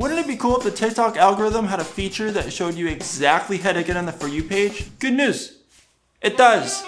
Wouldn't it be cool if the TikTok algorithm had a feature that showed you exactly how to get on the For You page? Good news, it does.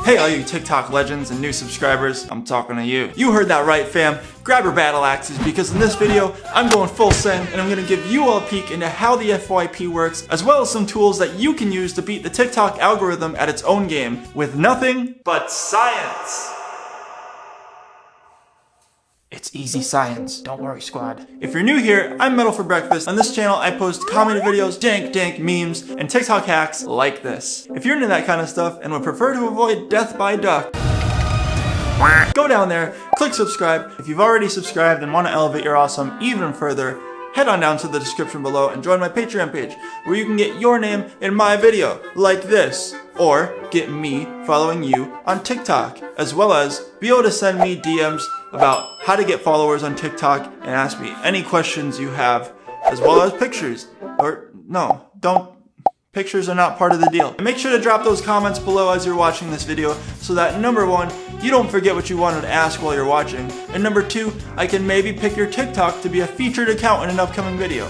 Hey all you TikTok legends and new subscribers, I'm talking to you. You heard that right fam, grab your battle axes because in this video, I'm going full send and I'm gonna give you all a peek into how the FYP works, as well as some tools that you can use to beat the TikTok algorithm at its own game with nothing but science. It's easy science, don't worry squad. If you're new here, I'm Metal for Breakfast. On this channel, I post comedy videos, dank memes, and TikTok hacks like this. If you're into that kind of stuff and would prefer to avoid death by duck, go down there, click subscribe. If you've already subscribed and want to elevate your awesome even further, head on down to the description below and join my Patreon page, where you can get your name in my video, like this, or get me following you on TikTok, as well as be able to send me DMs about how to get followers on TikTok and ask me any questions you have, as well as pictures. Or no, pictures are not part of the deal. And make sure to drop those comments below as you're watching this video so that number one, you don't forget what you wanted to ask while you're watching, and number two, I can maybe pick your TikTok to be a featured account in an upcoming video.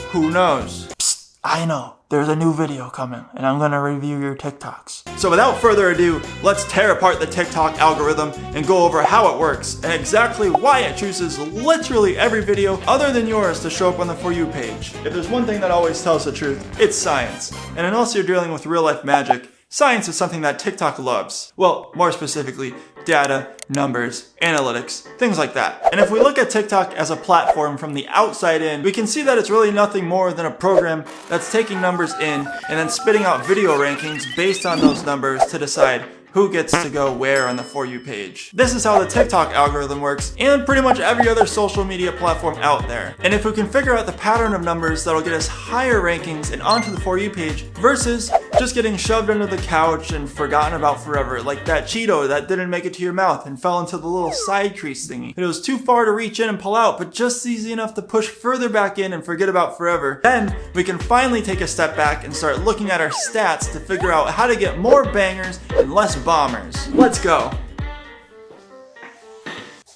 Who knows? Psst, I know. There's a new video coming, and I'm gonna review your TikToks. So without further ado, let's tear apart the TikTok algorithm and go over how it works and exactly why it chooses literally every video other than yours to show up on the For You page. If there's one thing that always tells the truth, it's science. And unless you're dealing with real life magic, science is something that TikTok loves. Well, more specifically, data, numbers, analytics, things like that. And if we look at TikTok as a platform from the outside in, we can see that it's really nothing more than a program that's taking numbers in and then spitting out video rankings based on those numbers to decide who gets to go where on the For You page. This is how the TikTok algorithm works, and pretty much every other social media platform out there. And if we can figure out the pattern of numbers that'll get us higher rankings and onto the For You page versus just getting shoved under the couch and forgotten about forever, like that Cheeto that didn't make it to your mouth and fell into the little side crease thingy. It was too far to reach in and pull out, but just easy enough to push further back in and forget about forever. Then we can finally take a step back and start looking at our stats to figure out how to get more bangers and less bombers. Let's go.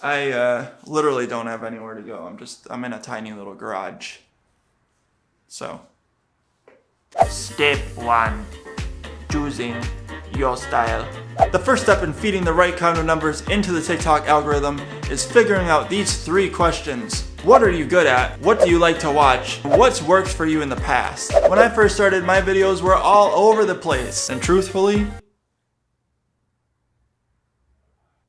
I literally don't have anywhere to go. I'm in a tiny little garage. So. Step 1. Choosing your style. The first step in feeding the right kind of numbers into the TikTok algorithm is figuring out these 3 questions. What are you good at? What do you like to watch? What's worked for you in the past? When I first started, my videos were all over the place. And truthfully,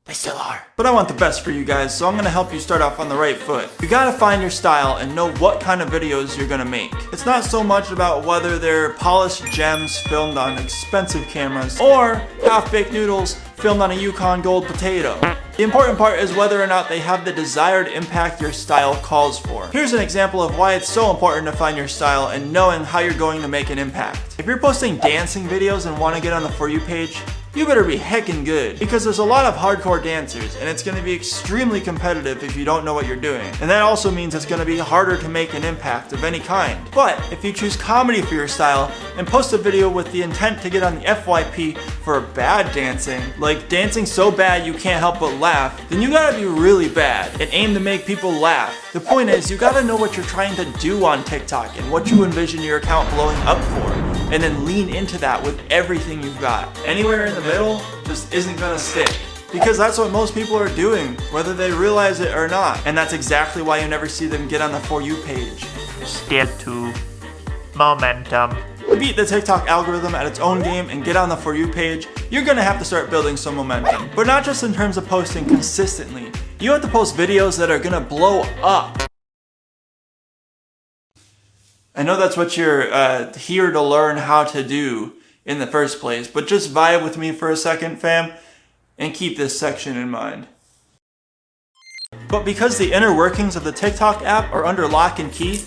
they still are. But I want the best for you guys, so I'm gonna help you start off on the right foot. You gotta find your style and know what kind of videos you're gonna make. It's not so much about whether they're polished gems filmed on expensive cameras or half-baked noodles filmed on a Yukon Gold potato. The important part is whether or not they have the desired impact your style calls for. Here's an example of why it's so important to find your style and knowing how you're going to make an impact. If you're posting dancing videos and want to get on the For You page, you better be heckin' good, because there's a lot of hardcore dancers and it's gonna be extremely competitive if you don't know what you're doing. And that also means it's gonna be harder to make an impact of any kind. But if you choose comedy for your style and post a video with the intent to get on the FYP for bad dancing, like dancing so bad you can't help but laugh, then you gotta be really bad and aim to make people laugh. The point is, you gotta know what you're trying to do on TikTok and what you envision your account blowing up for, and then lean into that with everything you've got. Anywhere in the middle just isn't gonna stick, because that's what most people are doing, whether they realize it or not. And that's exactly why you never see them get on the For You page. Step 2. Momentum. To beat the TikTok algorithm at its own game and get on the For You page, you're gonna have to start building some momentum. But not just in terms of posting consistently. You have to post videos that are gonna blow up. I know that's what you're here to learn how to do in the first place, but just vibe with me for a second, fam, and keep this section in mind. But because the inner workings of the TikTok app are under lock and key,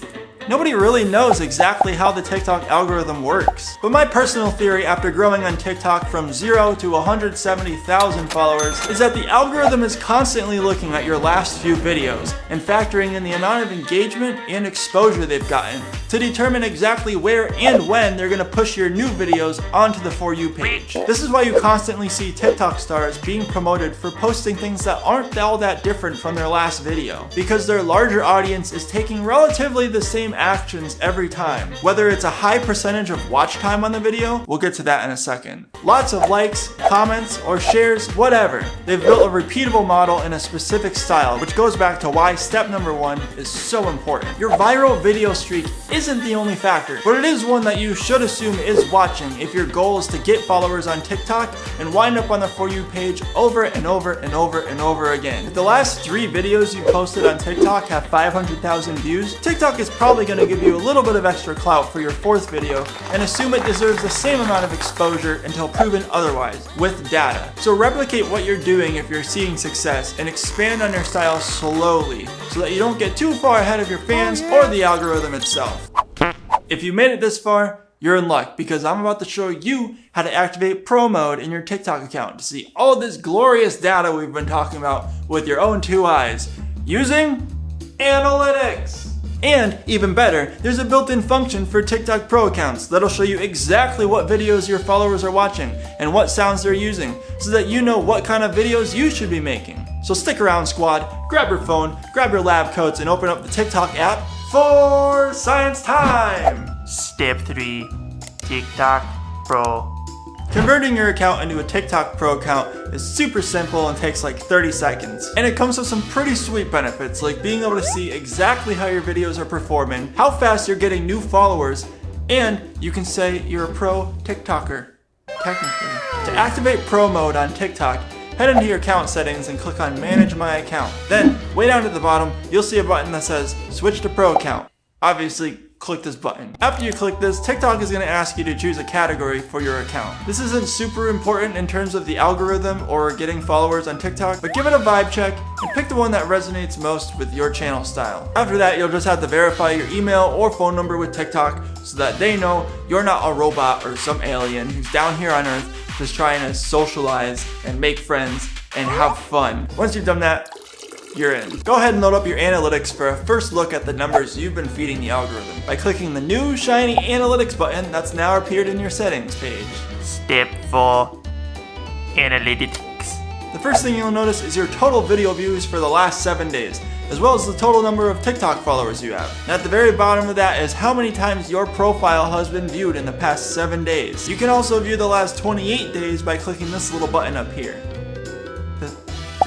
nobody really knows exactly how the TikTok algorithm works. But my personal theory after growing on TikTok from 0 to 170,000 followers is that the algorithm is constantly looking at your last few videos and factoring in the amount of engagement and exposure they've gotten to determine exactly where and when they're gonna push your new videos onto the For You page. This is why you constantly see TikTok stars being promoted for posting things that aren't all that different from their last video, because their larger audience is taking relatively the same actions every time. Whether it's a high percentage of watch time on the video, we'll get to that in a second. Lots of likes, comments, or shares, whatever. They've built a repeatable model in a specific style, which goes back to why step number 1 is so important. Your viral video streak isn't the only factor, but it is one that you should assume is watching if your goal is to get followers on TikTok and wind up on the For You page over and over and over and over again. If the last 3 videos you posted on TikTok have 500,000 views, TikTok is probably going to give you a little bit of extra clout for your 4th video and assume it deserves the same amount of exposure until proven otherwise, with data. So replicate what you're doing if you're seeing success and expand on your style slowly so that you don't get too far ahead of your fans or the algorithm itself. If you made it this far, you're in luck, because I'm about to show you how to activate Pro Mode in your TikTok account to see all this glorious data we've been talking about with your own 2 eyes using analytics. And even better, there's a built-in function for TikTok Pro accounts that'll show you exactly what videos your followers are watching and what sounds they're using, so that you know what kind of videos you should be making. So stick around, squad, grab your phone, grab your lab coats, and open up the TikTok app for science time! Step 3. TikTok Pro. Converting your account into a TikTok Pro account is super simple and takes like 30 seconds. And it comes with some pretty sweet benefits, like being able to see exactly how your videos are performing, how fast you're getting new followers, and you can say you're a pro TikToker, technically. To activate Pro Mode on TikTok, head into your account settings and click on Manage My Account. Then, way down at the bottom, you'll see a button that says Switch to Pro Account. Obviously, click this button. After you click this, TikTok is going to ask you to choose a category for your account. This isn't super important in terms of the algorithm or getting followers on TikTok, but give it a vibe check and pick the one that resonates most with your channel style. After that, you'll just have to verify your email or phone number with TikTok so that they know you're not a robot or some alien who's down here on Earth just trying to socialize and make friends and have fun. Once you've done that, you're in. Go ahead and load up your analytics for a first look at the numbers you've been feeding the algorithm by clicking the new shiny analytics button that's now appeared in your settings page. Step 4. Analytics. The first thing you'll notice is your total video views for the last 7 days, as well as the total number of TikTok followers you have. And at the very bottom of that is how many times your profile has been viewed in the past 7 days. You can also view the last 28 days by clicking this little button up here.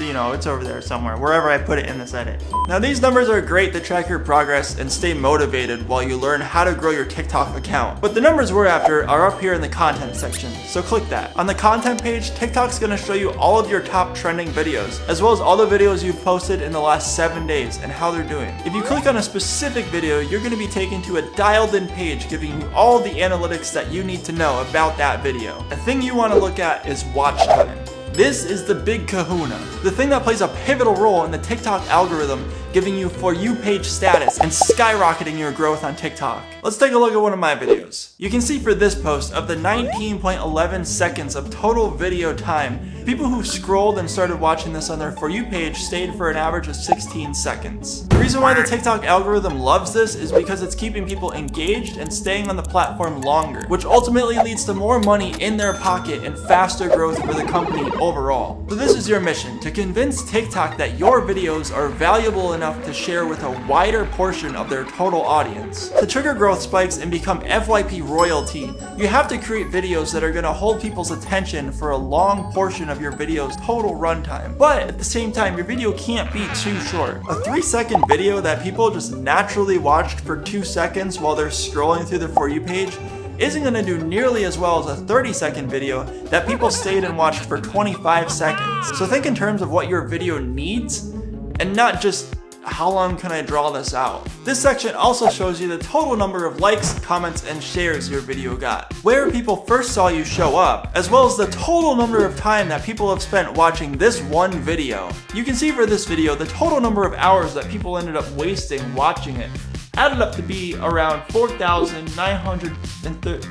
You know, it's over there somewhere, wherever I put it in this edit. Now these numbers are great to track your progress and stay motivated while you learn how to grow your TikTok account. But the numbers we're after are up here in the content section, so click that. On the content page, TikTok's gonna show you all of your top trending videos, as well as all the videos you've posted in the last 7 days and how they're doing. If you click on a specific video, you're gonna be taken to a dialed-in page giving you all the analytics that you need to know about that video. The thing you wanna look at is watch time. This is the big kahuna, the thing that plays a pivotal role in the TikTok algorithm, giving you For You page status and skyrocketing your growth on TikTok. Let's take a look at one of my videos. You can see for this post, of the 19.11 seconds of total video time, people who scrolled and started watching this on their For You page stayed for an average of 16 seconds. The reason why the TikTok algorithm loves this is because it's keeping people engaged and staying on the platform longer, which ultimately leads to more money in their pocket and faster growth for the company overall. So this is your mission, to convince TikTok that your videos are valuable enough to share with a wider portion of their total audience. To trigger growth spikes and become FYP royalty, you have to create videos that are going to hold people's attention for a long portion of your video's total runtime. But at the same time, your video can't be too short. A 3-second video that people just naturally watched for 2 seconds while they're scrolling through the For You page isn't going to do nearly as well as a 30-second video that people stayed and watched for 25 seconds. So think in terms of what your video needs and not just how long can I draw this out. This section also shows you the total number of likes, comments, and shares your video got, where people first saw you show up, as well as the total number of time that people have spent watching this one video. You can see for this video the total number of hours that people ended up wasting watching it added up to be around 4,930.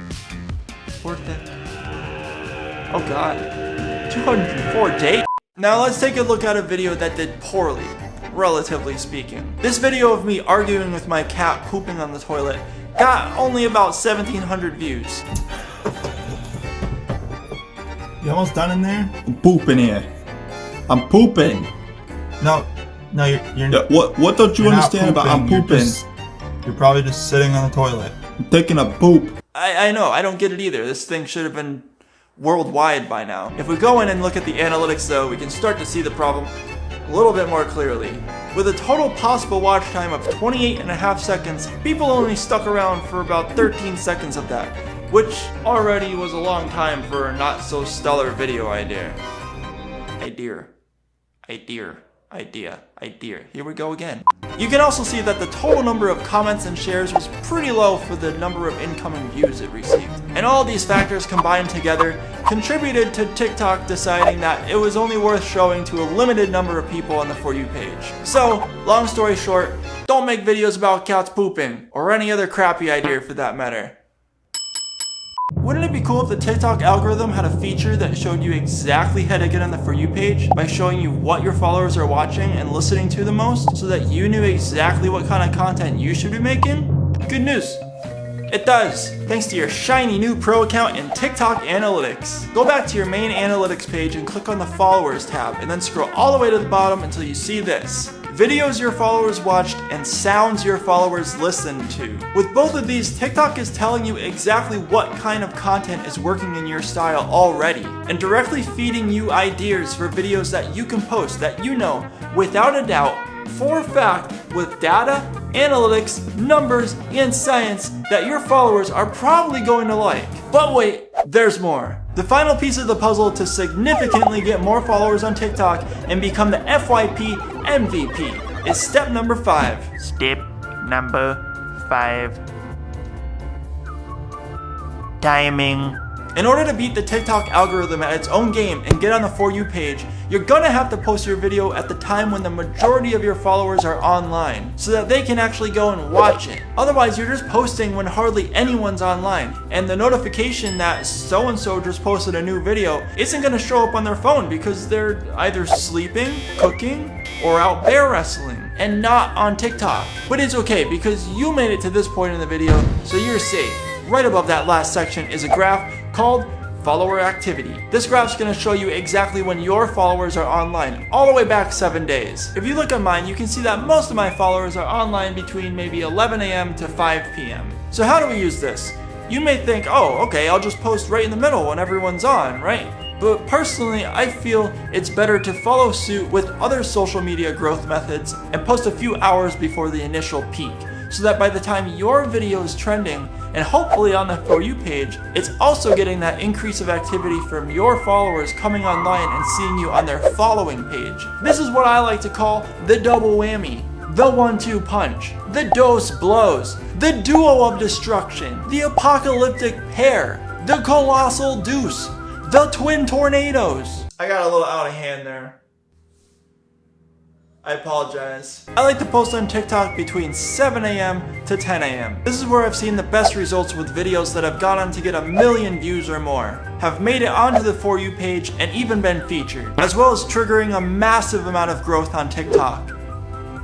Oh god, 204 days. Now let's take a look at a video that did poorly. relatively speaking. This video of me arguing with my cat pooping on the toilet got only about 1,700 views. You almost done in there? I'm pooping here. I'm pooping. No, you're Yeah, what don't you you're not understand about I'm pooping? You're probably just sitting on the toilet. I'm taking a poop. I know, I don't get it either. This thing should have been worldwide by now. If we go in and look at the analytics though, we can start to see the problem a little bit more clearly. With a total possible watch time of 28.5 seconds, people only stuck around for about 13 seconds of that, which already was a long time for a not so stellar video idea. Here we go again. You can also see that the total number of comments and shares was pretty low for the number of incoming views it received. And all these factors combined together contributed to TikTok deciding that it was only worth showing to a limited number of people on the For You page. So, long story short, don't make videos about cats pooping, or any other crappy idea for that matter. Wouldn't it be cool if the TikTok algorithm had a feature that showed you exactly how to get on the For You page by showing you what your followers are watching and listening to the most so that you knew exactly what kind of content you should be making? Good news. It does, thanks to your shiny new pro account in TikTok Analytics. Go back to your main analytics page and click on the Followers tab and then scroll all the way to the bottom until you see this. Videos your followers watched and sounds your followers listened to. With both of these, TikTok is telling you exactly what kind of content is working in your style already, and directly feeding you ideas for videos that you can post that you know, without a doubt, for a fact, with data, analytics, numbers, and science that your followers are probably going to like. But wait, there's more. The final piece of the puzzle to significantly get more followers on TikTok and become the FYP MVP is step number 5. Step number 5. Timing. In order to beat the TikTok algorithm at its own game and get on the For You page, you're gonna have to post your video at the time when the majority of your followers are online, so that they can actually go and watch it. Otherwise, you're just posting when hardly anyone's online, and the notification that so-and-so just posted a new video isn't gonna show up on their phone because they're either sleeping, cooking, or out bear wrestling, and not on TikTok. But it's okay because you made it to this point in the video, so you're safe. Right above that last section is a graph called follower activity. This graph's gonna show you exactly when your followers are online, all the way back 7 days. If you look at mine, you can see that most of my followers are online between maybe 11 a.m. to 5 p.m. So how do we use this? You may think, oh, okay, I'll just post right in the middle when everyone's on, right? But personally, I feel it's better to follow suit with other social media growth methods and post a few hours before the initial peak, so that by the time your video is trending, and hopefully on the For You page, it's also getting that increase of activity from your followers coming online and seeing you on their following page. This is what I like to call the double whammy, the 1-2 punch, the dose blows, the duo of destruction, the apocalyptic pair, the colossal deuce, the twin tornadoes. I got a little out of hand there. I apologize. I like to post on TikTok between 7 a.m. to 10 a.m. This is where I've seen the best results with videos that have gone on to get 1 million views or more, have made it onto the For You page and even been featured, as well as triggering a massive amount of growth on TikTok.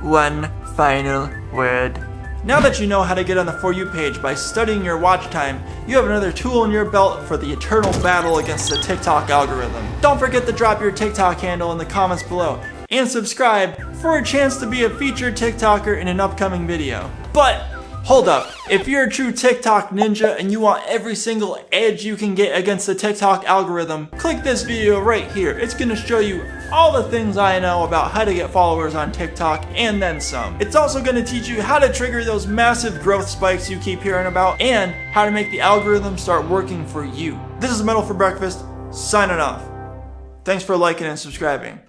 One final word. Now that you know how to get on the For You page by studying your watch time, you have another tool in your belt for the eternal battle against the TikTok algorithm. Don't forget to drop your TikTok handle in the comments below, and subscribe for a chance to be a featured TikToker in an upcoming video. But hold up, if you're a true TikTok ninja and you want every single edge you can get against the TikTok algorithm, click this video right here. It's gonna show you all the things I know about how to get followers on TikTok and then some. It's also gonna teach you how to trigger those massive growth spikes you keep hearing about and how to make the algorithm start working for you. This is Metal for Breakfast, signing off. Thanks for liking and subscribing.